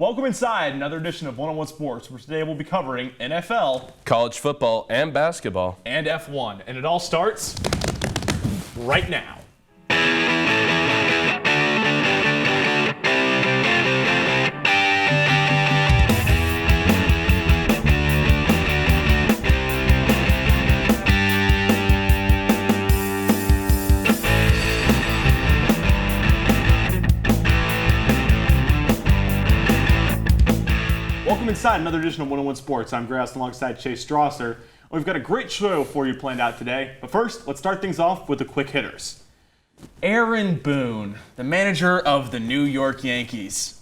Welcome inside another edition of One-on-One Sports, where today we'll be covering NFL, college football, and basketball. and F1. And it all starts right now. Welcome inside another edition of One-on-One Sports. I'm Grass alongside Chase Strasser. We've got a great show for you planned out today. But first, let's start things off with the quick hitters. Aaron Boone, the manager of the New York Yankees.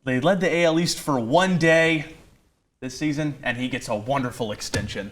They led the AL East for one day this season, and he gets a wonderful extension.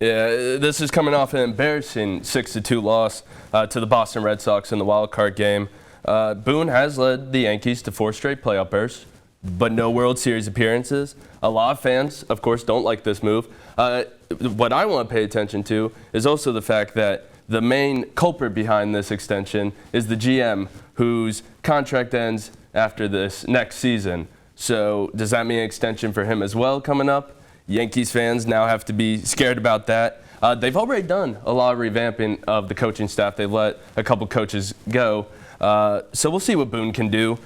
Yeah, this is coming off an embarrassing 6-2 loss to the Boston Red Sox in the wild card game. Boone has led the Yankees to 4 straight playoff berths, but no World Series appearances. A lot of fans, of course, don't like this move. What I want to pay attention to is also the fact that the main culprit behind this extension is the GM, whose contract ends after this next season. So does that mean an extension for him as well coming up? Yankees fans now have to be scared about that. They've already done a lot of revamping of the coaching staff. They've let a couple coaches go. So we'll see what Boone can do.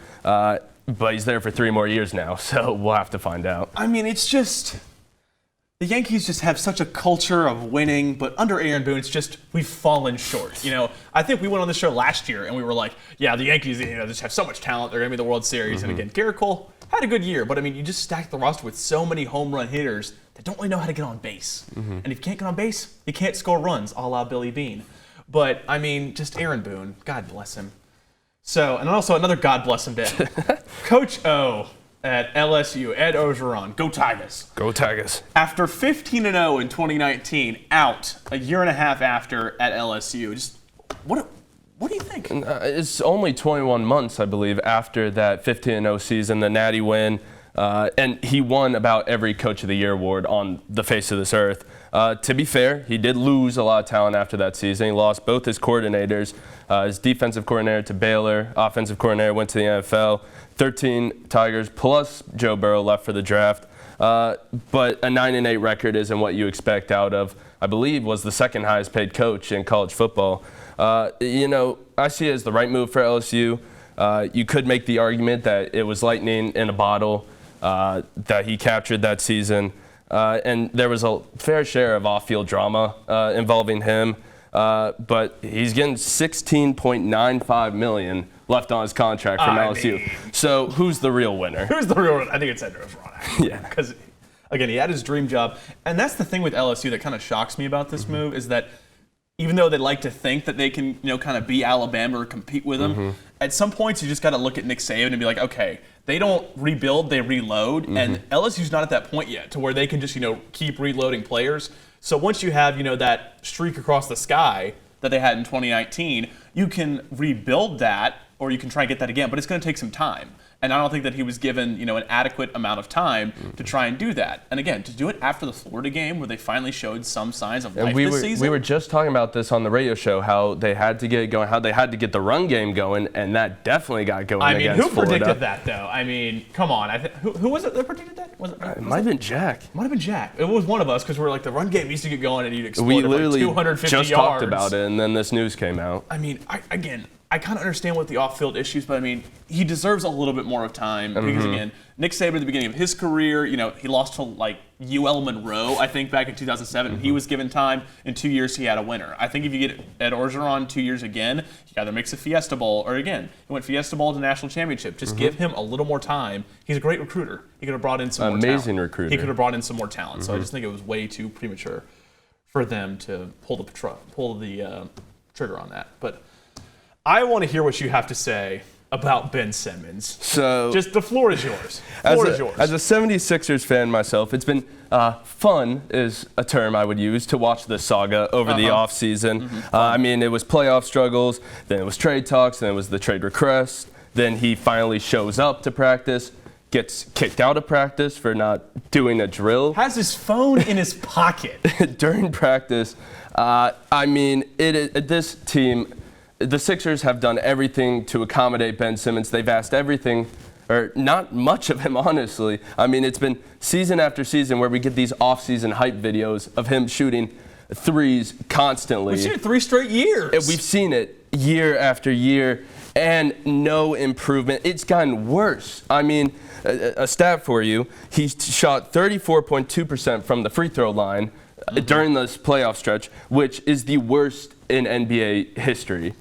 But he's there for 3 more years now, so we'll have to find out. I mean, it's just, the Yankees just have such a culture of winning, but under Aaron Boone, it's just, we've fallen short. You know, I think we went on this show last year, and we were like, yeah, the Yankees, just have so much talent. They're going to be the World Series. And again, Garrett Cole had a good year, but I mean, you just stacked the roster with so many home run hitters that don't really know how to get on base. And if you can't get on base, you can't score runs, a la Billy Beane. But, I mean, just Aaron Boone, God bless him. So, and also another God bless him day. Coach O at LSU, Ed Orgeron, go Tigers. Go Tigers. After 15-0 in 2019, out a year and a half after at LSU, just what do you think? It's only 21 months, I believe, after that 15-0 season, the Natty win, and he won about every Coach of the Year award on the face of this earth. To be fair, he did lose a lot of talent after that season. He lost both his coordinators. His defensive coordinator to Baylor, offensive coordinator went to the NFL. 13 Tigers plus Joe Burrow left for the draft. But a 9-8 record isn't what you expect out of, I believe, was the second highest paid coach in college football. I see it as the right move for LSU. You could make the argument that it was lightning in a bottle that he captured that season. And there was a fair share of off-field drama involving him. But he's getting $16.95 million left on his contract from LSU. So who's the real winner? Who's the real winner? I think it's Ed Orgeron. Yeah. Because, again, he had his dream job. And that's the thing with LSU that kind of shocks me about this move is that even though they like to think that they can, kind of be Alabama or compete with them, at some points you just got to look at Nick Saban and be like, okay, they don't rebuild, they reload, and LSU's not at that point yet to where they can just, keep reloading players. So once you have, that streak across the sky that they had in 2019, you can rebuild that or you can try and get that again, but it's going to take some time. And I don't think that he was given, an adequate amount of time to try and do that. And again, to do it after the Florida game where they finally showed some signs of life this season. We were just talking about this on the radio show, how they had to get it going, how they had to get the run game going, and that definitely got going against Florida. Who predicted that, though? I mean, come on. Who was it that predicted that? It might have been Jack. Might have been Jack. It was one of us because we're like, the run game needs to get going and you'd explode we literally 250 just yards. Talked about it, and then this news came out. I mean, I kind of understand what the off-field issues, but I mean, he deserves a little bit more of time because again, Nick Saban at the beginning of his career, he lost to like UL Monroe, I think back in 2007. He was given time. In 2 years, he had a winner. I think if you get Ed Orgeron 2 years again, he either makes a Fiesta Bowl or again, he went Fiesta Bowl to national championship. Just give him a little more time. He's a great recruiter. He could have brought in some more talent. Amazing recruiter. He could have brought in some more talent. So I just think it was way too premature for them to pull the trigger on that. But I want to hear what you have to say about Ben Simmons. So, just the floor is yours. As a 76ers fan myself, it's been fun is a term I would use to watch the saga over the offseason. I mean, it was playoff struggles, then it was trade talks, then it was the trade request, then he finally shows up to practice, gets kicked out of practice for not doing a drill. Has his phone in his pocket. During practice. I mean, this team, the Sixers have done everything to accommodate Ben Simmons. They've asked everything or not much of him, honestly. I mean, it's been season after season where we get these off-season hype videos of him shooting threes constantly. We've seen it 3 straight years. And we've seen it year after year, and no improvement. It's gotten worse. I mean, a stat for you, he shot 34.2% from the free throw line during this playoff stretch, which is the worst in NBA history.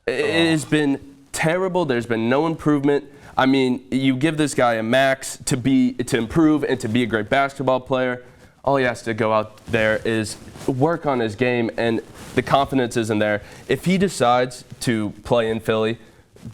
It has been terrible. There's been no improvement. I mean, you give this guy a max to improve and to be a great basketball player. All he has to go out there is work on his game, and the confidence isn't there. If he decides to play in Philly,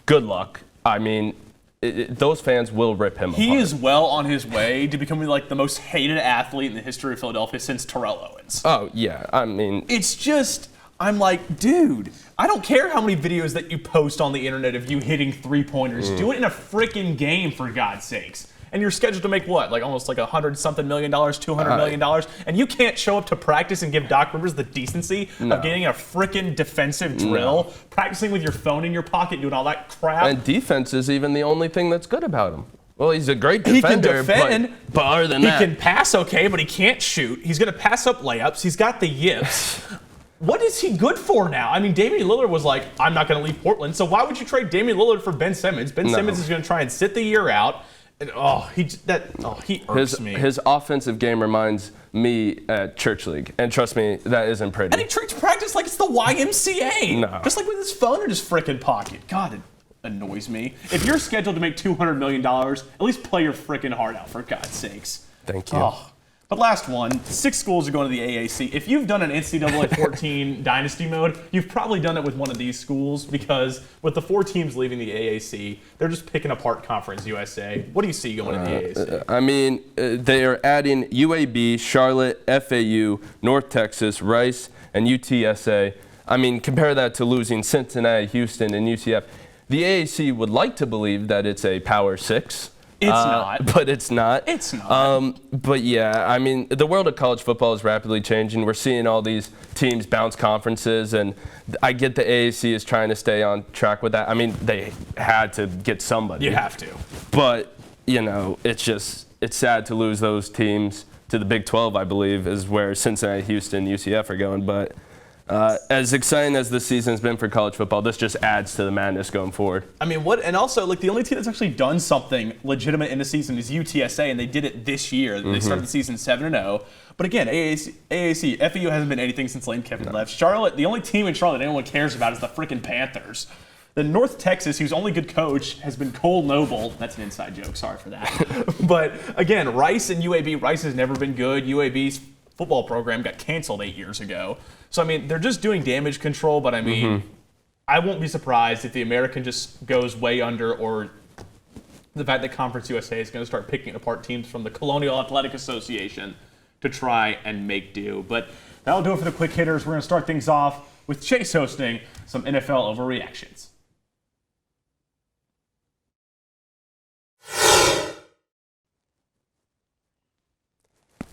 good luck. I mean, those fans will rip him apart. He is well on his way to becoming like the most hated athlete in the history of Philadelphia since Terrell Owens. Oh, yeah. I mean, it's just, I'm like, dude, I don't care how many videos that you post on the internet of you hitting three-pointers. Do it in a freaking game, for God's sakes. And you're scheduled to make what, like almost like $100-something million, $200 million, and you can't show up to practice and give Doc Rivers the decency of getting a freaking defensive drill, practicing with your phone in your pocket, doing all that crap. And defense is even the only thing that's good about him. Well, he's a great defender, he can defend, but other than that, he can pass okay, but he can't shoot. He's going to pass up layups. He's got the yips. What is he good for now? I mean, Damian Lillard was like, I'm not going to leave Portland, so why would you trade Damian Lillard for Ben Simmons? Ben Simmons is going to try and sit the year out. And, he irks me. His offensive game reminds me at Church League. And trust me, that isn't pretty. And he treats practice like it's the YMCA. No. Just like with his phone in his frickin' pocket. God, it annoys me. If you're scheduled to make $200 million, at least play your frickin' heart out, for God's sakes. Thank you. Oh. But last one, 6 schools are going to the AAC. If you've done an NCAA 14 dynasty mode, you've probably done it with one of these schools because with the 4 teams leaving the AAC, they're just picking apart Conference USA. What do you see going to the AAC? I mean, they are adding UAB, Charlotte, FAU, North Texas, Rice, and UTSA. I mean, compare that to losing Cincinnati, Houston, and UCF. The AAC would like to believe that it's a Power 6. It's not. But it's not. It's not. But yeah, I mean, the world of college football is rapidly changing. We're seeing all these teams bounce conferences, and I get the AAC is trying to stay on track with that. I mean, they had to get somebody. You have to. But, you know, it's sad to lose those teams to the Big 12, I believe, is where Cincinnati, Houston, UCF are going. But as exciting as this season's been for college football, this just adds to the madness going forward. I mean, and also, like, the only team that's actually done something legitimate in the season is UTSA, and they did it this year. They started the season 7-0. But again, AAC, FAU hasn't been anything since Lane Kiffin left. Charlotte, the only team in Charlotte anyone cares about is the freaking Panthers. Then North Texas, whose only good coach has been Cole Noble. That's an inside joke. Sorry for that. But again, Rice and UAB. Rice has never been good. UAB's football program got canceled 8 years ago. So, I mean, they're just doing damage control, but I mean, I won't be surprised if the American just goes way under, or the fact that Conference USA is going to start picking apart teams from the Colonial Athletic Association to try and make do. But that'll do it for the quick hitters. We're going to start things off with Chase hosting some NFL overreactions.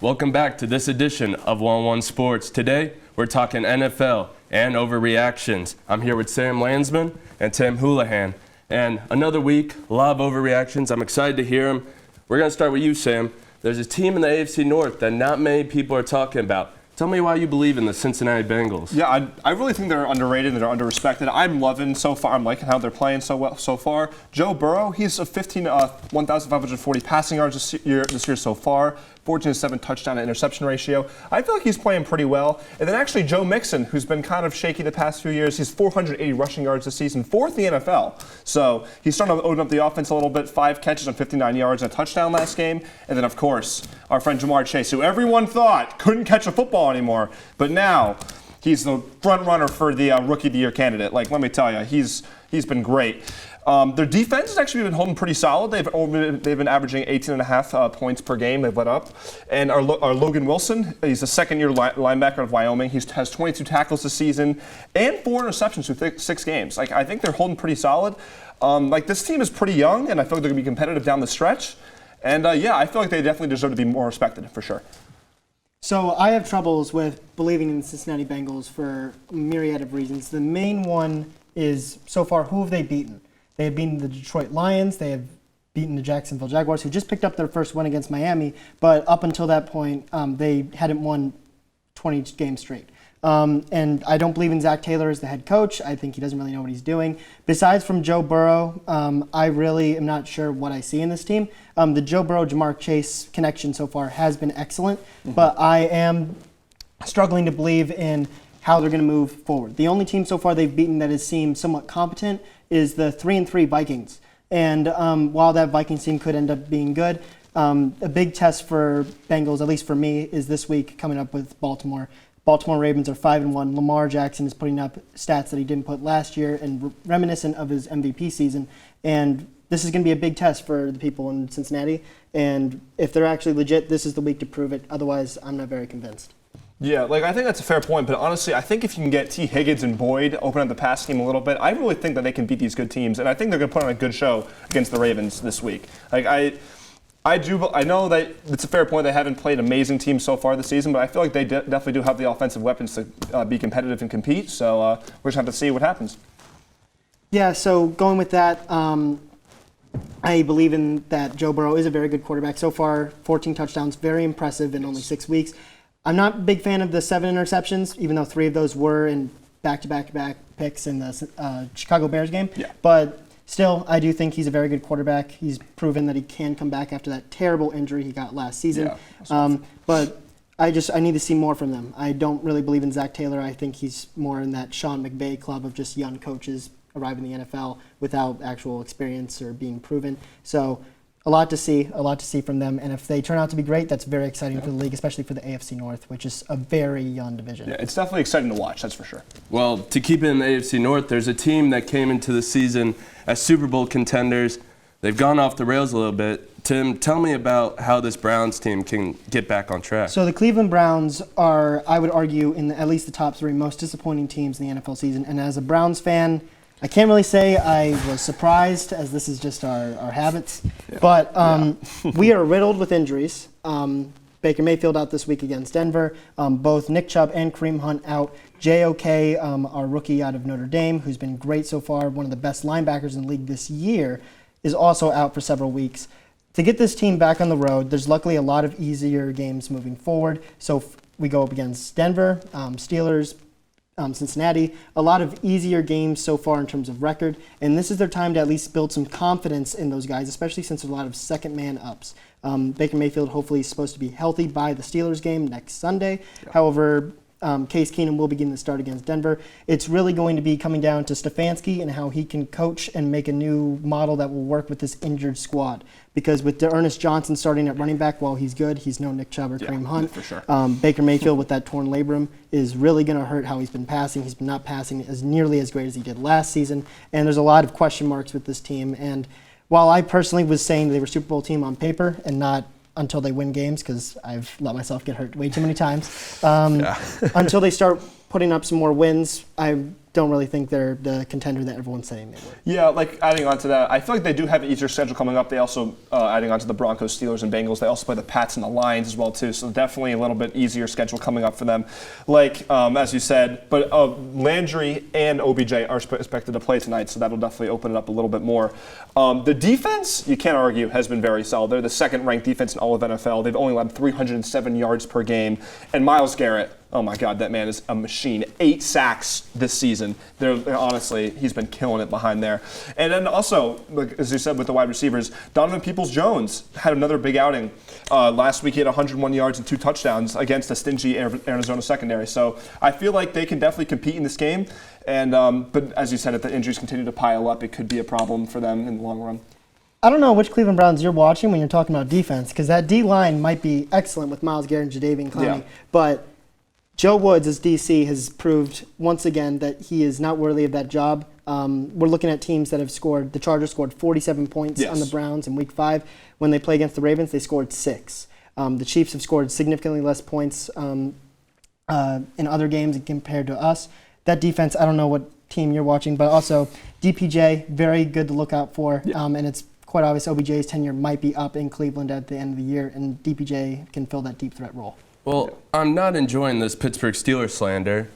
Welcome back to this edition of 101 Sports. Today, we're talking NFL and overreactions. I'm here with Sam Landsman and Tim Houlihan. And another week, a lot of overreactions. I'm excited to hear them. We're going to start with you, Sam. There's a team in the AFC North that not many people are talking about. Tell me why you believe in the Cincinnati Bengals. Yeah, I really think they're underrated and they're underrespected. I'm loving so far. I'm liking how they're playing so well so far. Joe Burrow, he's a 1,540 passing yards this year so far. 14-7 touchdown to interception ratio. I feel like he's playing pretty well. And then actually Joe Mixon, who's been kind of shaky the past few years, he's 480 rushing yards this season, 4th in the NFL. So he's starting to open up the offense a little bit. 5 catches on 59 yards and a touchdown last game. And then, of course, our friend Jamar Chase, who everyone thought couldn't catch a football anymore. But now he's the front runner for the Rookie of the Year candidate. Like, let me tell you, he's been great. Their defense has actually been holding pretty solid. They've been averaging 18.5 points per game. They've let up. And our Logan Wilson, he's a second-year linebacker of Wyoming. He has 22 tackles this season and 4 interceptions through 6 games. Like, I think they're holding pretty solid. This team is pretty young, and I feel like they're going to be competitive down the stretch. And, I feel like they definitely deserve to be more respected, for sure. So I have troubles with believing in the Cincinnati Bengals for a myriad of reasons. The main one is, so far, who have they beaten? They have beaten the Detroit Lions. They have beaten the Jacksonville Jaguars, who just picked up their first win against Miami, but up until that point, they hadn't won 20 games straight. And I don't believe in Zach Taylor as the head coach. I think he doesn't really know what he's doing. Besides from Joe Burrow, I really am not sure what I see in this team. The Joe Burrow-Jamar Chase connection so far has been excellent, but I am struggling to believe in how they're going to move forward. The only team so far they've beaten that has seemed somewhat competent is the 3-3 Vikings. And while that Vikings team could end up being good, a big test for Bengals, at least for me, is this week coming up with Baltimore. Baltimore Ravens are 5-1. Lamar Jackson is putting up stats that he didn't put last year and reminiscent of his MVP season. And this is going to be a big test for the people in Cincinnati. And if they're actually legit, this is the week to prove it. Otherwise, I'm not very convinced. Yeah, I think that's a fair point, but honestly, I think if you can get T. Higgins and Boyd open up the pass game a little bit, I really think that they can beat these good teams, and I think they're going to put on a good show against the Ravens this week. I know that it's a fair point. They haven't played amazing teams so far this season, but I feel like they definitely do have the offensive weapons to be competitive and compete, so we're just going to have to see what happens. Yeah, so going with that, I believe in that Joe Burrow is a very good quarterback. So far, 14 touchdowns, very impressive in only 6 weeks. I'm not a big fan of the 7 interceptions, even though 3 of those were in back-to-back picks in the Chicago Bears game. Yeah. But still, I do think he's a very good quarterback. He's proven that he can come back after that terrible injury he got last season. Yeah, but I need to see more from them. I don't really believe in Zach Taylor. I think he's more in that Sean McVay club of just young coaches arriving in the NFL without actual experience or being proven. So a lot to see from them. And if they turn out to be great, that's very exciting for the league, especially for the AFC North, which is a very young division. Yeah, it's definitely exciting to watch, that's for sure. Well, to keep it in the AFC North, there's a team that came into the season as Super Bowl contenders. They've gone off the rails a little bit. Tim, tell me about how this Browns team can get back on track. So the Cleveland Browns are, I would argue, in at least the top 3 most disappointing teams in the NFL season. And as a Browns fan, I can't really say I was surprised, as this is just our habits. Yeah. But we are riddled with injuries. Baker Mayfield out this week against Denver. Both Nick Chubb and Kareem Hunt out. J.O.K., our rookie out of Notre Dame, who's been great so far, one of the best linebackers in the league this year, is also out for several weeks. To get this team back on the road, there's luckily a lot of easier games moving forward. So we go up against Denver, Steelers, Cincinnati, a lot of easier games so far in terms of record, and this is their time to at least build some confidence in those guys, especially since there's a lot of second man ups. Baker Mayfield hopefully is supposed to be healthy by the Steelers game next Sunday. Yeah. However, Case Keenum will begin the start against Denver. It's really going to be coming down to Stefanski and how he can coach and make a new model that will work with this injured squad. Because with Ernest Johnson starting at running back, while he's good, he's no Nick Chubb or Kareem Hunt. For sure. Baker Mayfield with that torn labrum is really going to hurt how he's been passing. He's been not passing as nearly as great as he did last season. And there's a lot of question marks with this team. And while I personally was saying they were a Super Bowl team on paper and not until they win games, because I've let myself get hurt way too many times. Until they start putting up some more wins, I don't really think they're the contender that everyone's saying they were. Yeah, adding on to that, I feel like they do have an easier schedule coming up. They also, adding on to the Broncos, Steelers, and Bengals, they also play the Pats and the Lions as well, too. So definitely a little bit easier schedule coming up for them. As you said, but Landry and OBJ are expected to play tonight, so that'll definitely open it up a little bit more. The defense, you can't argue, has been very solid. They're the second-ranked defense in all of NFL. They've only allowed 307 yards per game. And Myles Garrett, oh my God, that man is a machine. 8 sacks this season. Honestly, he's been killing it behind there. And then also, as you said, with the wide receivers, Donovan Peoples-Jones had another big outing. Last week he had 101 yards and 2 touchdowns against a stingy Arizona secondary. So I feel like they can definitely compete in this game. And but as you said, if the injuries continue to pile up, it could be a problem for them in the long run. I don't know which Cleveland Browns you're watching when you're talking about defense, because that D-line might be excellent with Myles Garrett and Jadeveon Clowney, but Joe Woods, as DC, has proved once again that he is not worthy of that job. We're looking at teams that have scored. The Chargers scored 47 points on the Browns in Week 5. When they play against the Ravens, they scored 6. The Chiefs have scored significantly less points in other games compared to us. That defense, I don't know what team you're watching, but also DPJ, very good to look out for. And it's quite obvious OBJ's tenure might be up in Cleveland at the end of the year, and DPJ can fill that deep threat role. Well, I'm not enjoying this Pittsburgh Steelers slander.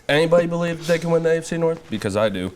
Anybody believe they can win the AFC North? Because I do.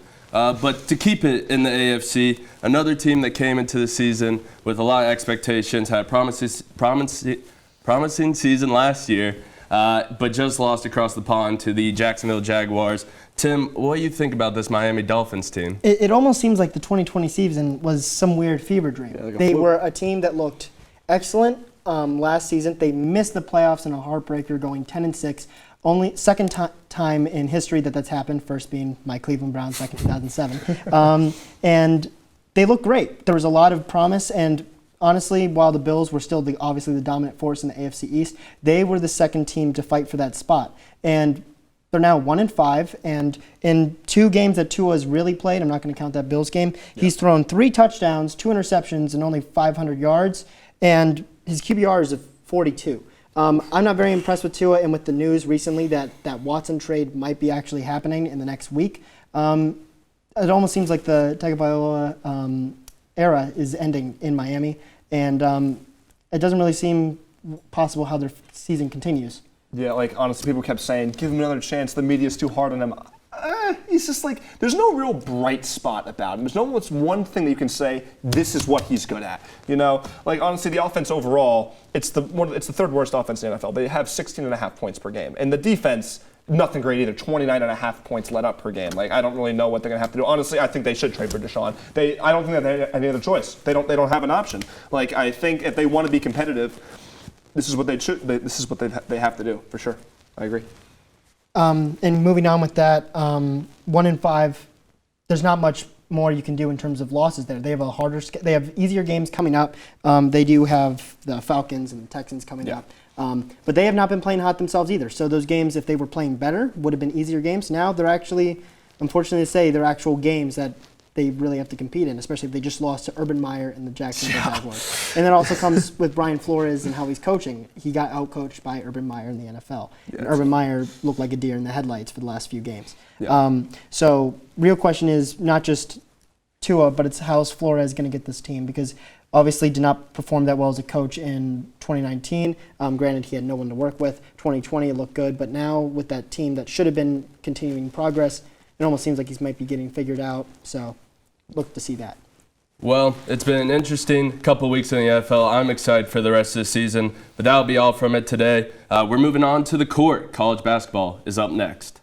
But to keep it in the AFC, another team that came into the season with a lot of expectations, had a promising season last year, but just lost across the pond to the Jacksonville Jaguars. Tim, what do you think about this Miami Dolphins team? It almost seems like the 2020 season was some weird fever dream. Yeah, they were a team that looked excellent last season. They missed the playoffs in a heartbreaker, going 10-6. Only second time in history that's happened, first being my Cleveland Browns back in 2007. And they looked great. There was a lot of promise, and honestly, while the Bills were still obviously the dominant force in the AFC East, they were the second team to fight for that spot. And they're now 1-5, and in 2 games that Tua has really played, I'm not going to count that Bills game, he's thrown 3 touchdowns, 2 interceptions, and only 500 yards, and his QBR is 42. I'm not very impressed with Tua, and with the news recently that Watson trade might be actually happening in the next week, it almost seems like the Tagovailoa era is ending in Miami, and it doesn't really seem possible how their season continues. Yeah, like, honestly, people kept saying, give him another chance, the media's too hard on him. He's just like, there's no real bright spot about him. There's no one thing that you can say, this is what he's good at. You know, like, honestly, the offense overall, it's the third worst offense in the NFL. They have 16.5 points per game. And the defense, nothing great either, 29.5 points let up per game. Like, I don't really know what they're going to have to do. Honestly, I think they should trade for Deshaun. I don't think they have any other choice. They don't have an option. Like, I think if they want to be competitive, this is what they have to do, for sure. I agree. And moving on with that, 1-5, there's not much more you can do in terms of losses there. They have they have easier games coming up. They do have the Falcons and the Texans coming up. But they have not been playing hot themselves either. So those games, if they were playing better, would have been easier games. Now they're actually, unfortunately to say, they're actual games that they really have to compete in, especially if they just lost to Urban Meyer and the Jacksonville Jaguars. And that also comes with Brian Flores and how he's coaching. He got outcoached by Urban Meyer in the NFL. Yes. And Urban Meyer looked like a deer in the headlights for the last few games. Yeah. So real question is not just Tua, but it's how's Flores going to get this team, because obviously did not perform that well as a coach in 2019. Granted, he had no one to work with. 2020, it looked good. But now with that team that should have been continuing progress, it almost seems like he might be getting figured out. So look to see that. Well, it's been an interesting couple weeks in the NFL. I'm excited for the rest of the season, but that'll be all from it today. We're moving on to the court. College basketball is up next.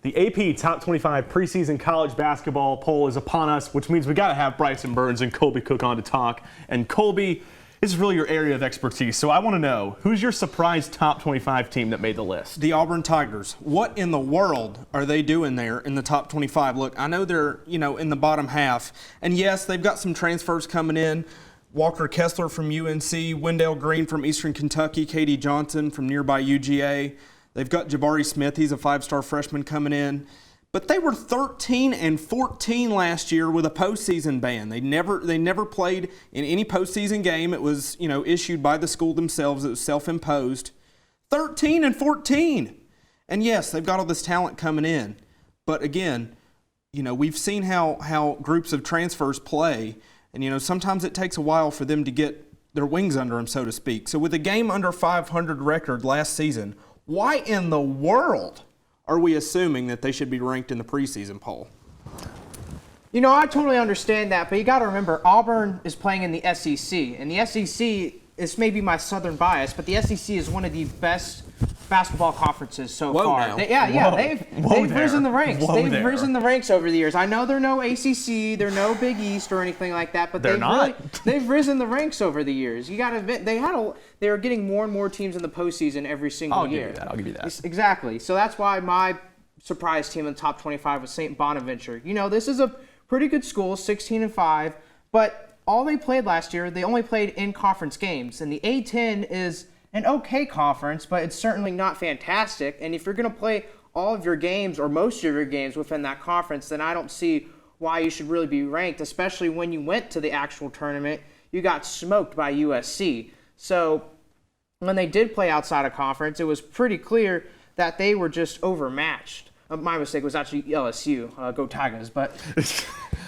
The AP Top 25 preseason college basketball poll is upon us, which means we got to have Bryson Burns and Colby Cook on to talk. And Colby, this is really your area of expertise, so I want to know, who's your surprise top 25 team that made the list? The Auburn Tigers. What in the world are they doing there in the top 25? Look, I know they're, in the bottom half, and yes, they've got some transfers coming in. Walker Kessler from UNC, Wendell Green from Eastern Kentucky, Katie Johnson from nearby UGA. They've got Jabari Smith, he's a 5-star freshman coming in. But they were 13-14 last year with a postseason ban. They never played in any postseason game. It was, issued by the school themselves. It was self-imposed. 13-14. And yes, they've got all this talent coming in. But again, we've seen how groups of transfers play. And, sometimes it takes a while for them to get their wings under them, so to speak. So with a game under 500 record last season, why in the world are we assuming that they should be ranked in the preseason poll? I totally understand that, but you got to remember, Auburn is playing in the SEC, and the SEC is maybe my southern bias, but the SEC is one of the best basketball conferences so far. They've risen the ranks. They've risen the ranks over the years. I know they're no ACC, they're no Big East or anything like that, but they've risen the ranks over the years. You got to admit, they were getting more and more teams in the postseason every single year. I'll give you that. Exactly. So that's why my surprise team in the top 25 was St. Bonaventure. This is a pretty good school, 16-5, but all they played last year, they only played in conference games, and the A-10 is an okay conference, but it's certainly not fantastic. And if you're going to play all of your games or most of your games within that conference, then I don't see why you should really be ranked, especially when you went to the actual tournament. You got smoked by USC. So when they did play outside of conference, it was pretty clear that they were just overmatched. My mistake was actually LSU. Go Tigers. But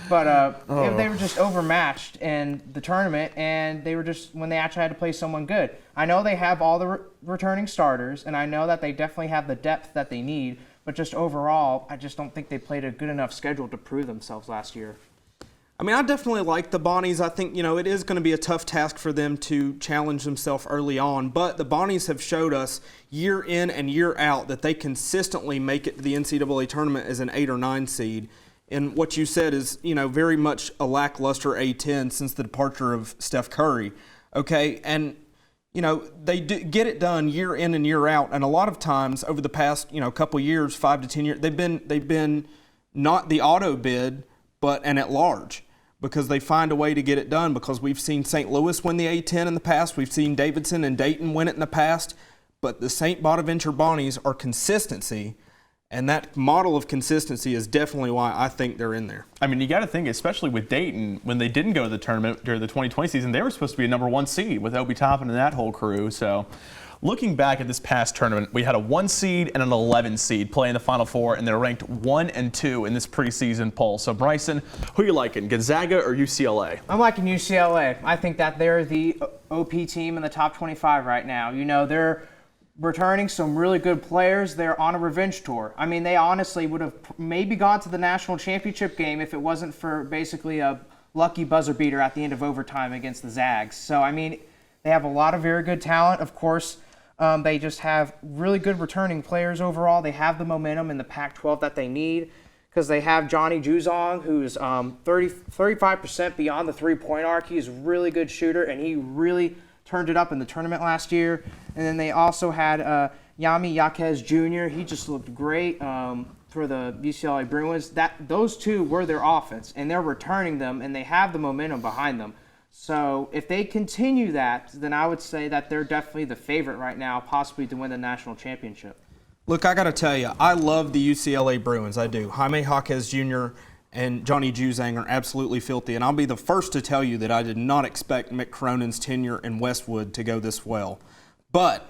But they were just overmatched in the tournament, and they were just when they actually had to play someone good. I know they have all the returning starters, and I know that they definitely have the depth that they need. But just overall, I just don't think they played a good enough schedule to prove themselves last year. I mean, I definitely like the Bonnies. I think, it is going to be a tough task for them to challenge themselves early on. But the Bonnies have showed us year in and year out that they consistently make it to the NCAA tournament as an 8 or 9 seed. And what you said is, very much a lackluster A-10 since the departure of Steph Curry. Okay, and they get it done year in and year out, and a lot of times over the past, couple years, 5 to 10 years, they've been not the auto bid, but an at large, because they find a way to get it done. Because we've seen St. Louis win the A-10 in the past, we've seen Davidson and Dayton win it in the past, but the St. Bonaventure Bonnies are consistency. And that model of consistency is definitely why I think they're in there. I mean, you got to think, especially with Dayton, when they didn't go to the tournament during the 2020 season, they were supposed to be a #1 seed with Obi Toppin and that whole crew. So looking back at this past tournament, we had a 1 seed and an 11 seed play in the Final Four, and they're ranked 1 and 2 in this preseason poll. So Bryson, who are you liking, Gonzaga or UCLA? I'm liking UCLA. I think that they're the OP team in the top 25 right now. They're returning some really good players. They're on a revenge tour. I mean, they honestly would have maybe gone to the national championship game if it wasn't for basically a lucky buzzer beater at the end of overtime against the Zags. So, I mean, they have a lot of very good talent. Of course, they just have really good returning players overall. They have the momentum in the Pac-12 that they need because they have Johnny Juzong, who's 35% beyond the three-point arc. He's a really good shooter, and he really turned it up in the tournament last year. And then they also had Yami Yaquez Jr. He just looked great for the UCLA Bruins. Those two were their offense, and they're returning them, and they have the momentum behind them. So if they continue that, then I would say that they're definitely the favorite right now, possibly to win the national championship. Look, I got to tell you, I love the UCLA Bruins. I do. Jaime Jaquez Jr. and Johnny Juzang are absolutely filthy, and I'll be the first to tell you that I did not expect Mick Cronin's tenure in Westwood to go this well. But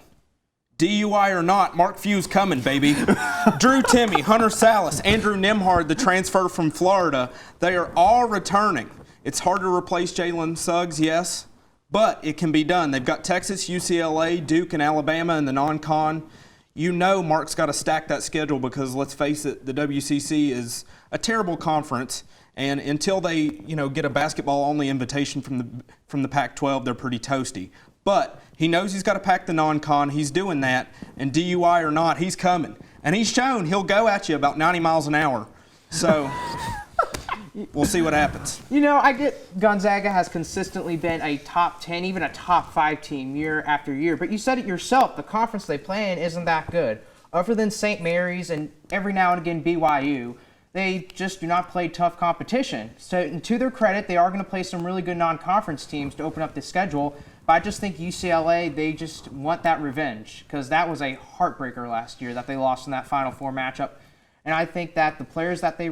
DUI or not, Mark Few's coming, baby. Drew Timme, Hunter Salas, Andrew Nembhard, the transfer from Florida, they are all returning. It's hard to replace Jalen Suggs, yes, but it can be done. They've got Texas, UCLA, Duke, and Alabama in the non-con. Mark's got to stack that schedule because, let's face it, the WCC is a terrible conference, and until they, get a basketball-only invitation from the Pac-12, they're pretty toasty. But he knows he's got to pack the non-con. He's doing that, and DUI or not, he's coming. And he's shown he'll go at you about 90 miles an hour. So we'll see what happens. I get Gonzaga has consistently been a top 10, even a top 5 team year after year. But you said it yourself, the conference they play in isn't that good. Other than St. Mary's and every now and again BYU, they just do not play tough competition. So, and to their credit, they are going to play some really good non-conference teams to open up the schedule. But I just think UCLA, they just want that revenge because that was a heartbreaker last year that they lost in that Final Four matchup. And I think that the players that they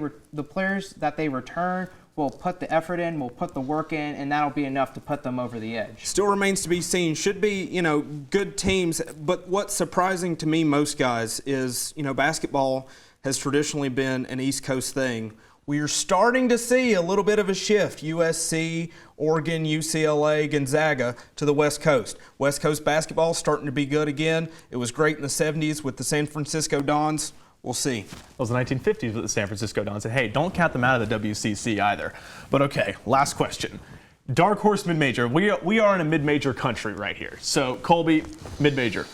return will put the effort in, will put the work in, and that'll be enough to put them over the edge. Still remains to be seen. Should be, good teams. But what's surprising to me most, guys, is, basketball has traditionally been an East Coast thing. We are starting to see a little bit of a shift, USC, Oregon, UCLA, Gonzaga, to the West Coast. West Coast basketball is starting to be good again. It was great in the 70s with the San Francisco Dons. We'll see. It was the 1950s with the San Francisco Dons. And hey, don't count them out of the WCC either. But okay, last question. Dark horse mid-major. We are in a mid-major country right here. So Colby, mid-major.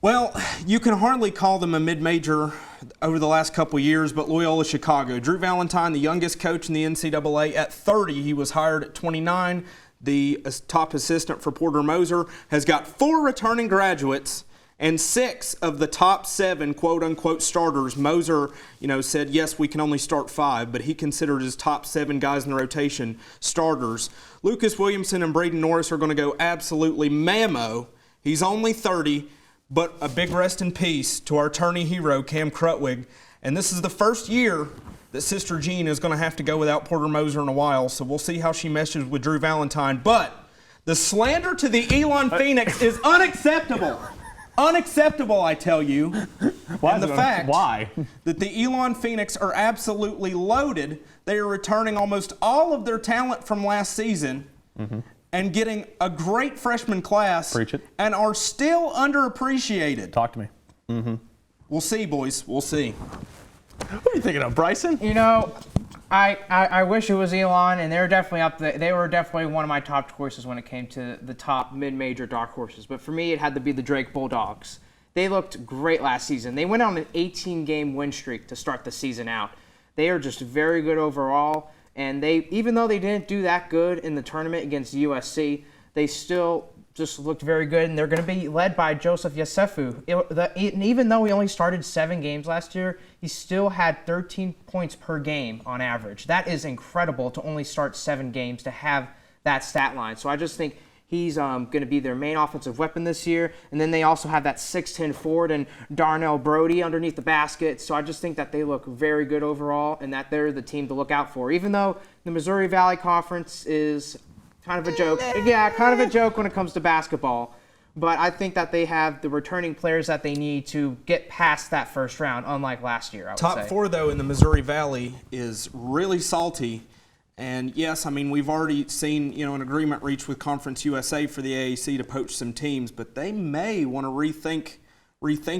Well, you can hardly call them a mid-major over the last couple years, but Loyola Chicago. Drew Valentine, the youngest coach in the NCAA, at 30. He was hired at 29. The top assistant for Porter Moser has got 4 returning graduates and 6 of the top 7 quote-unquote starters. Moser, said, yes, we can only start 5, but he considered his top 7 guys in the rotation starters. Lucas Williamson and Braden Norris are going to go absolutely mammo. He's only 30. But a big rest in peace to our tourney hero, Cam Krutwig. And this is the first year that Sister Jean is going to have to go without Porter Moser in a while, so we'll see how she meshes with Drew Valentine. But the slander to the Elon Phoenix is unacceptable. Unacceptable, I tell you. Why And is the it fact why? that the Elon Phoenix are absolutely loaded. They are returning almost all of their talent from last season and getting a great freshman class. Preach it. And are still underappreciated. Talk to me. We'll see, boys. We'll see. What are you thinking of, Bryson? You know, I wish it was Elon, and they were definitely up there. They were definitely one of my top choices when it came to the top mid-major dark horses. But for me, it had to be the Drake Bulldogs. They looked great last season. They went on an 18-game win streak to start the season out. They are just very good overall, and even though they didn't do that good in the tournament against USC, they still just looked very good, and they're going to be led by Joseph Yesufu. And even though he only started 7 games last year, he still had 13 points per game on average. That is incredible to only start 7 games to have that stat line. So I just think he's going to be their main offensive weapon this year. And then they also have that 6'10 forward and Darnell Brody underneath the basket. So I just think that they look very good overall and that they're the team to look out for. Even though the Missouri Valley Conference is kind of a joke. Yeah, kind of a joke when it comes to basketball. But I think that they have the returning players that they need to get past that first round, unlike last year, I would say. Top 4, though, in the Missouri Valley is really salty. And yes, I mean, we've already seen, an agreement reached with Conference USA for the AAC to poach some teams, but they may want to rethink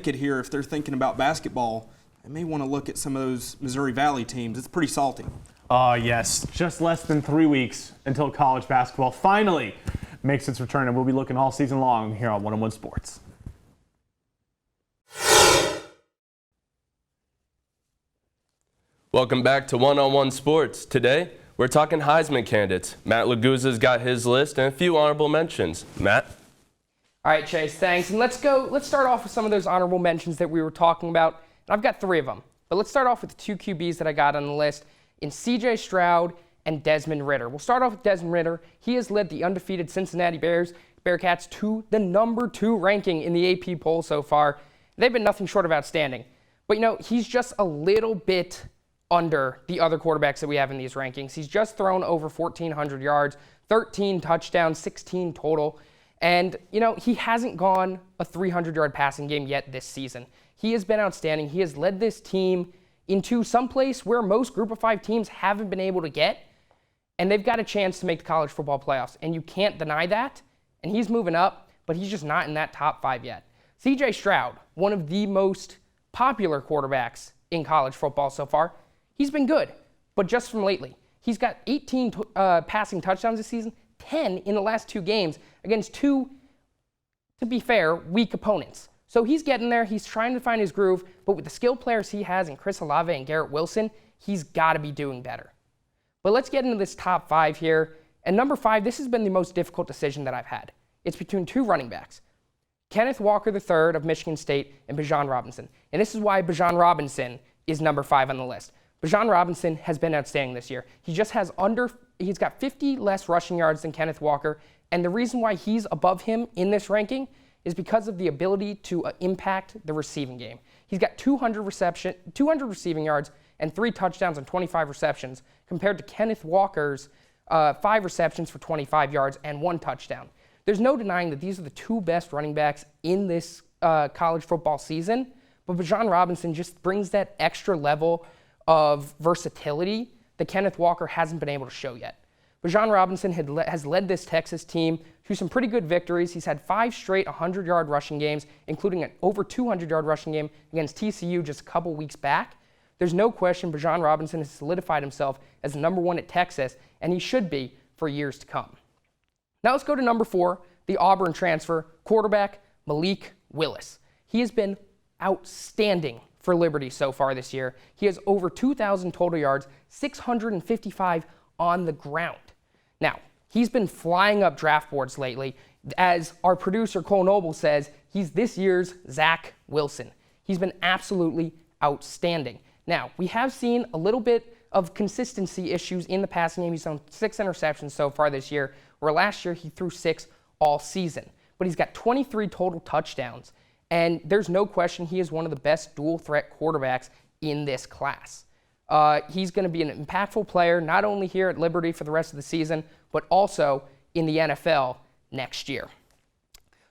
it here if they're thinking about basketball. They may want to look at some of those Missouri Valley teams. It's pretty salty. Oh, yes. Just less than 3 weeks until college basketball finally makes its return, and we'll be looking all season long here on 101 Sports. Welcome back to 101 Sports. Today, we're talking Heisman candidates. Matt Laguza's got his list and a few honorable mentions. Matt? All right, Chase, thanks. And let's start off with some of those honorable mentions that we were talking about. And I've got 3 of them. But let's start off with the 2 QBs that I got on the list in CJ Stroud and Desmond Ritter. We'll start off with Desmond Ritter. He has led the undefeated Cincinnati Bearcats to the number 2 ranking in the AP poll so far. They've been nothing short of outstanding. But, he's just a little bit under the other quarterbacks that we have in these rankings. He's just thrown over 1,400 yards, 13 touchdowns, 16 total. And, he hasn't gone a 300-yard passing game yet this season. He has been outstanding. He has led this team into some place where most Group of 5 teams haven't been able to get, and they've got a chance to make the college football playoffs. And you can't deny that. And he's moving up, but he's just not in that top 5 yet. CJ Stroud, one of the most popular quarterbacks in college football so far, he's been good, but just from lately. He's got 18 passing touchdowns this season, 10 in the last 2 games against 2, to be fair, weak opponents. So he's getting there. He's trying to find his groove, but with the skill players he has in Chris Olave and Garrett Wilson, he's got to be doing better. But let's get into this top 5 here. And number 5, this has been the most difficult decision that I've had. It's between 2 running backs, Kenneth Walker III of Michigan State and Bijan Robinson. And this is why Bijan Robinson is number 5 on the list. Bijan Robinson has been outstanding this year. He's got 50 less rushing yards than Kenneth Walker, and the reason why he's above him in this ranking is because of the ability to impact the receiving game. He's got 200 receiving yards and 3 touchdowns on 25 receptions, compared to Kenneth Walker's 5 receptions for 25 yards and 1 touchdown. There's no denying that these are the 2 best running backs in this college football season, but Bijan Robinson just brings that extra level of versatility that Kenneth Walker hasn't been able to show yet. Bijan Robinson has led this Texas team to some pretty good victories. He's had 5 straight 100-yard rushing games, including an over 200-yard rushing game against TCU just a couple weeks back. There's no question Bijan Robinson has solidified himself as the number 1 at Texas, and he should be for years to come. Now let's go to number 4, the Auburn transfer, quarterback Malik Willis. He has been outstanding for Liberty so far this year. He has over 2,000 total yards, 655 on the ground. Now, he's been flying up draft boards lately. As our producer Cole Noble says, he's this year's Zach Wilson. He's been absolutely outstanding. Now, we have seen a little bit of consistency issues in the passing game. He's thrown 6 interceptions so far this year, where last year he threw 6 all season. But he's got 23 total touchdowns, and there's no question he is one of the best dual-threat quarterbacks in this class. He's going to be an impactful player, not only here at Liberty for the rest of the season, but also in the NFL next year.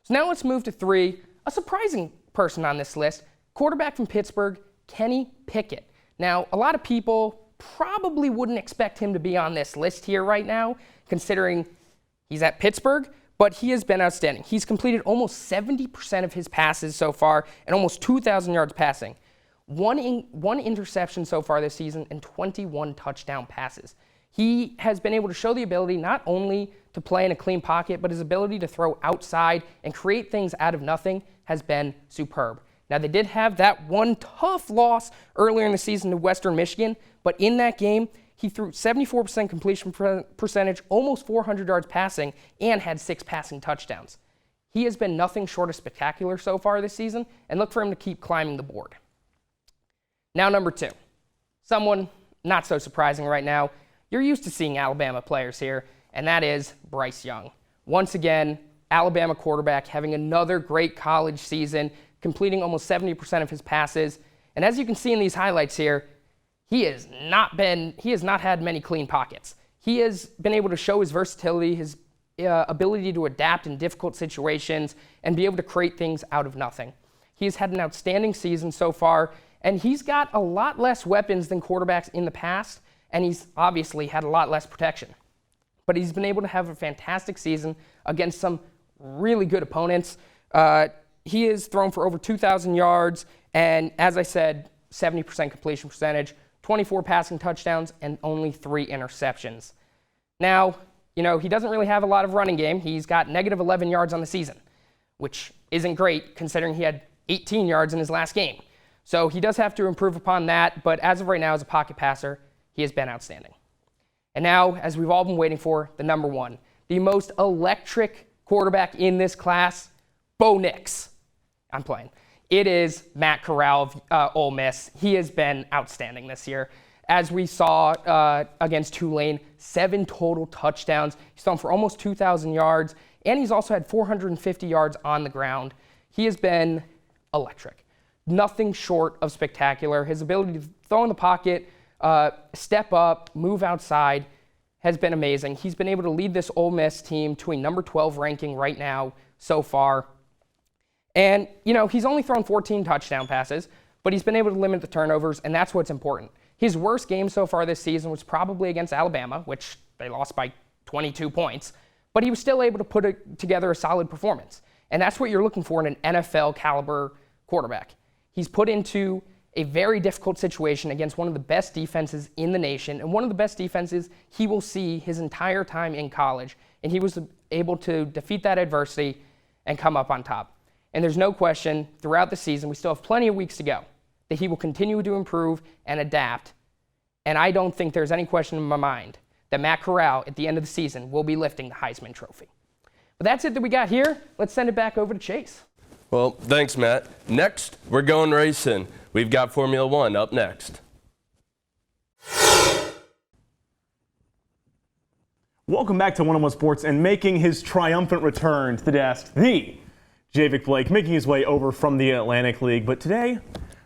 So now let's move to 3 a surprising person on this list, quarterback from Pittsburgh, Kenny Pickett. Now, a lot of people probably wouldn't expect him to be on this list here right now, considering he's at Pittsburgh, but he has been outstanding. He's completed almost 70% of his passes so far and almost 2,000 yards passing. One interception so far this season and 21 touchdown passes. He has been able to show the ability not only to play in a clean pocket, but his ability to throw outside and create things out of nothing has been superb. Now, they did have that one tough loss earlier in the season to Western Michigan, but in that game, he threw 74% completion percentage, almost 400 yards passing, and had 6 passing touchdowns. He has been nothing short of spectacular so far this season, and look for him to keep climbing the board. Now, number 2. Someone not so surprising right now. You're used to seeing Alabama players here, and that is Bryce Young. Once again, Alabama quarterback having another great college season, completing almost 70% of his passes. And as you can see in these highlights here, he has not had many clean pockets. He has been able to show his versatility, his ability to adapt in difficult situations, and be able to create things out of nothing. He's had an outstanding season so far, and he's got a lot less weapons than quarterbacks in the past, and he's obviously had a lot less protection. But he's been able to have a fantastic season against some really good opponents. He has thrown for over 2,000 yards, and as I said, 70% completion percentage, 24 passing touchdowns, and only 3 interceptions. Now, he doesn't really have a lot of running game. He's got negative 11 yards on the season, which isn't great considering he had 18 yards in his last game. So he does have to improve upon that, but as of right now, as a pocket passer, he has been outstanding. And now, as we've all been waiting for, the number 1, the most electric quarterback in this class, Bo Nix. I'm playing. It is Matt Corral of Ole Miss. He has been outstanding this year. As we saw against Tulane, 7 total touchdowns. He's thrown for almost 2,000 yards, and he's also had 450 yards on the ground. He has been electric. Nothing short of spectacular. His ability to throw in the pocket, step up, move outside has been amazing. He's been able to lead this Ole Miss team to a number 12 ranking right now so far. And, he's only thrown 14 touchdown passes, but he's been able to limit the turnovers, and that's what's important. His worst game so far this season was probably against Alabama, which they lost by 22 points, but he was still able to put together a solid performance. And that's what you're looking for in an NFL caliber quarterback. He's put into a very difficult situation against one of the best defenses in the nation, and one of the best defenses he will see his entire time in college. And he was able to defeat that adversity and come up on top. And there's no question, throughout the season, we still have plenty of weeks to go, that he will continue to improve and adapt. And I don't think there's any question in my mind that Matt Corral, at the end of the season, will be lifting the Heisman Trophy. But that's it that we got here. Let's send it back over to Chase. Well, thanks, Matt. Next, we're going racing. We've got Formula One up next. Welcome back to One-on-One Sports, and making his triumphant return to the desk, the Javik Blake, making his way over from the Atlantic League. But today,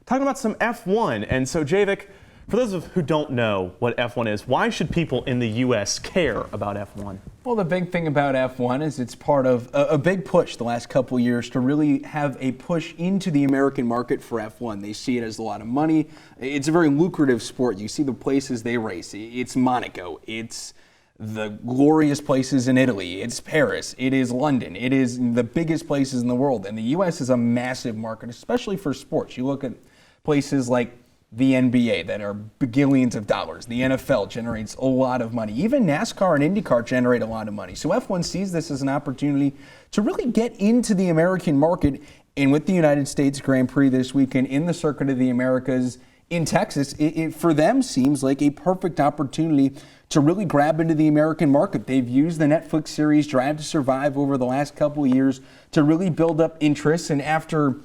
talking about some F1. And so, Javik, for those who don't know what F1 is, why should people in the U.S. care about F1? Well, the big thing about F1 is it's part of a big push the last couple years to really have a push into the American market for F1. They see it as a lot of money. It's a very lucrative sport. You see the places they race. It's Monaco. It's the glorious places in Italy. It's Paris. It is London. It is the biggest places in the world. And the U.S. is a massive market, especially for sports. You look at places like the NBA that are bagillions of dollars. The NFL generates a lot of money. Even NASCAR and IndyCar generate a lot of money. So F1 sees this as an opportunity to really get into the American market. And with the United States Grand Prix this weekend in the Circuit of the Americas in Texas, it for them seems like a perfect opportunity to really grab into the American market. They've used the Netflix series Drive to Survive over the last couple of years to really build up interest. And after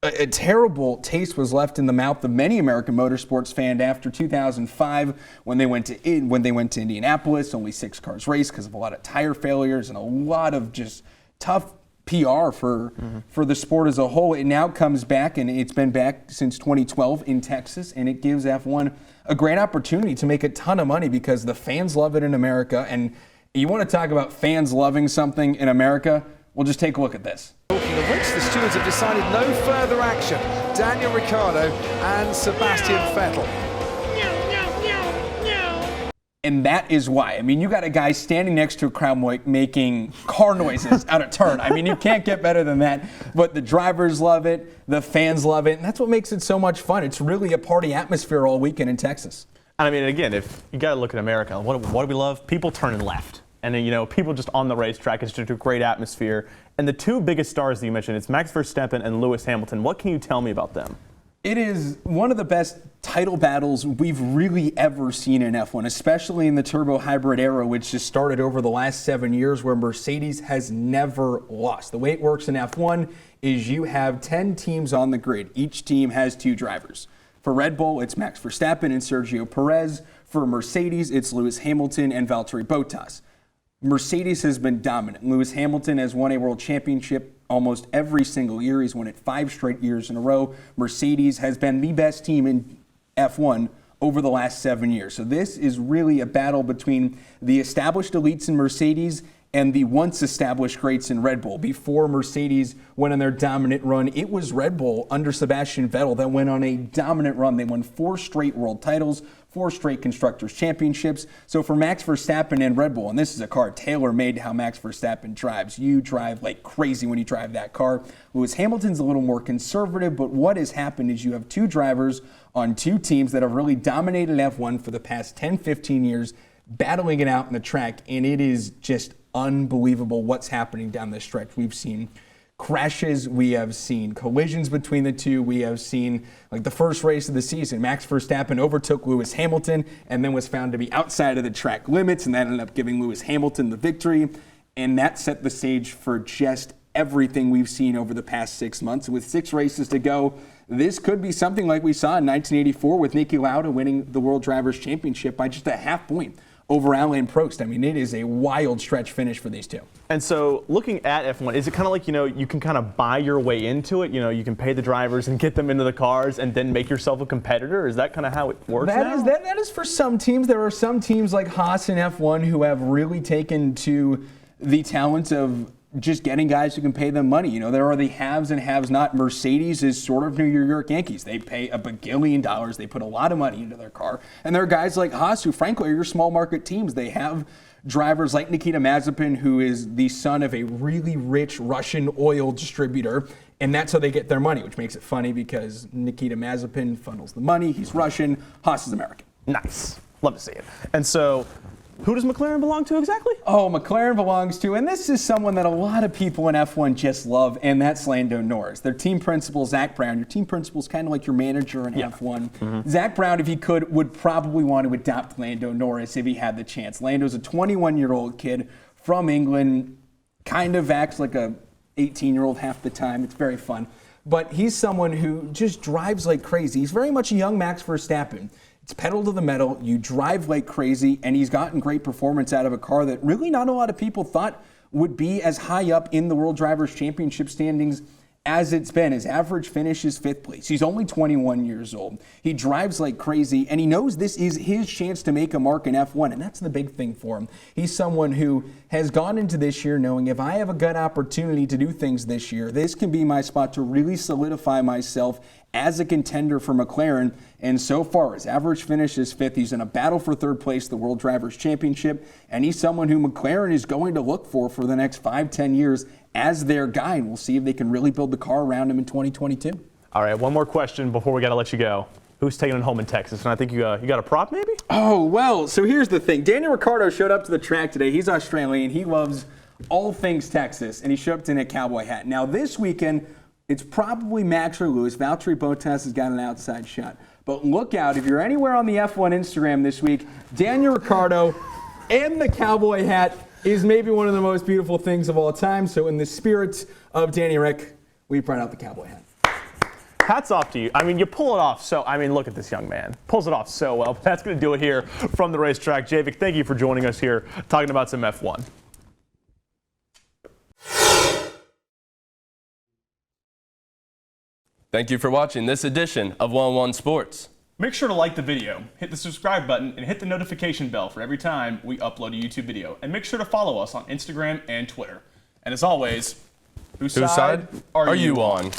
a terrible taste was left in the mouth of many American motorsports fans after 2005 when they went to Indianapolis, only 6 cars raced because of a lot of tire failures and a lot of just tough PR for the sport as a whole. It now comes back, and it's been back since 2012 in Texas, and it gives F1 a great opportunity to make a ton of money because the fans love it in America. And you want to talk about fans loving something in America? Well, just take a look at this. Talking of which the stewards have decided no further action. Daniel Ricciardo and Sebastian Vettel. And that is why. I mean, you got a guy standing next to a crowd making car noises out of turn. I mean, you can't get better than that. But the drivers love it, the fans love it, and that's what makes it so much fun. It's really a party atmosphere all weekend in Texas. And I mean, again, if you got to look at America, what do we love? People turning left. And then, you know, people just on the racetrack. It's just a great atmosphere. And the two biggest stars that you mentioned, it's Max Verstappen and Lewis Hamilton. What can you tell me about them? It is one of the best title battles we've really ever seen in F1, especially in the turbo hybrid era, which just started over the last 7 years, where Mercedes has never lost. The way it works in F1 is you have 10 teams on the grid. Each team has 2 drivers. For Red Bull, it's Max Verstappen and Sergio Perez. For Mercedes, it's Lewis Hamilton and Valtteri Bottas. Mercedes has been dominant. Lewis Hamilton has won a world championship almost every single year. He's won it 5 straight years in a row. Mercedes has been the best team in F1 over the last 7 years. So this is really a battle between the established elites in Mercedes and the once established greats in Red Bull. Before Mercedes went on their dominant run, it was Red Bull under Sebastian Vettel that went on a dominant run. They won 4 straight world titles, 4 straight Constructors' Championships. So for Max Verstappen and Red Bull, and this is a car tailor-made to how Max Verstappen drives. You drive like crazy when you drive that car. Lewis Hamilton's a little more conservative, but what has happened is you have 2 drivers on 2 teams that have really dominated F1 for the past 10, 15 years, battling it out in the track, and it is just unbelievable what's happening down this stretch. We've seen crashes, we have seen collisions between the two, we have seen like the first race of the season, Max Verstappen overtook Lewis Hamilton and then was found to be outside of the track limits, and that ended up giving Lewis Hamilton the victory, and that set the stage for just everything we've seen over the past 6 months. With 6 races to go, this could be something like we saw in 1984 with Niki Lauda winning the World Drivers' Championship by just a half point over Alain Prost. I mean, it is a wild stretch finish for these two. And so looking at F1, is it kind of like, you know, you can kind of buy your way into it? You know, you can pay the drivers and get them into the cars and then make yourself a competitor? Is that kind of how it works now? That is for some teams. There are some teams like Haas in F1 who have really taken to the talent of just getting guys who can pay them money. You know, there are the haves and haves not. Mercedes is sort of New York Yankees. They pay $1 bagillion. They put a lot of money into their car. And there are guys like Haas who, frankly, are your small market teams. They have drivers like Nikita Mazepin, who is the son of a really rich Russian oil distributor. And that's how they get their money, which makes it funny because Nikita Mazepin funnels the money. He's Russian. Haas is American. Nice. Love to see it. And so who does McLaren belong to exactly? Oh, McLaren belongs to, and this is someone that a lot of people in F1 just love, and that's Lando Norris. Their team principal, Zach Brown. Your team principal is kind of like your manager in F1. Mm-hmm. Zach Brown, if he could, would probably want to adopt Lando Norris if he had the chance. Lando's a 21-year-old kid from England, kind of acts like a 18-year-old half the time. It's very fun. But he's someone who just drives like crazy. He's very much a young Max Verstappen. It's pedal to the metal, you drive like crazy, and he's gotten great performance out of a car that really not a lot of people thought would be as high up in the World Drivers' Championship standings as it's been. His average finish is 5th place. He's only 21 years old. He drives like crazy, and he knows this is his chance to make a mark in F1, and that's the big thing for him. He's someone who has gone into this year knowing if I have a good opportunity to do things this year, this can be my spot to really solidify myself as a contender for McLaren. And so far, his average finish is 5th. He's in a battle for 3rd place, the World Drivers' Championship, and he's someone who McLaren is going to look for the next 5-10 years as their guy, and we'll see if they can really build the car around him in 2022. All right, one more question before we got to let you go. Who's taking it home in Texas? And I think you got a prop, maybe? Oh, well, so here's the thing. Daniel Ricciardo showed up to the track today. He's Australian. He loves all things Texas, and he showed up in a cowboy hat. Now, this weekend, it's probably Max or Lewis. Valtteri Bottas has got an outside shot. But look out, if you're anywhere on the F1 Instagram this week, Daniel Ricciardo and the cowboy hat is maybe one of the most beautiful things of all time. So in the spirit of Danny Rick, we brought out the cowboy hat. Hats off to you. I mean, you pull it off so, I mean, look at this young man. Pulls it off so well. But that's going to do it here from the racetrack. Javik, thank you for joining us here, talking about some F1. Thank you for watching this edition of 101 Sports. Make sure to like the video, hit the subscribe button, and hit the notification bell for every time we upload a YouTube video. And make sure to follow us on Instagram and Twitter. And as always, Whose side are you on?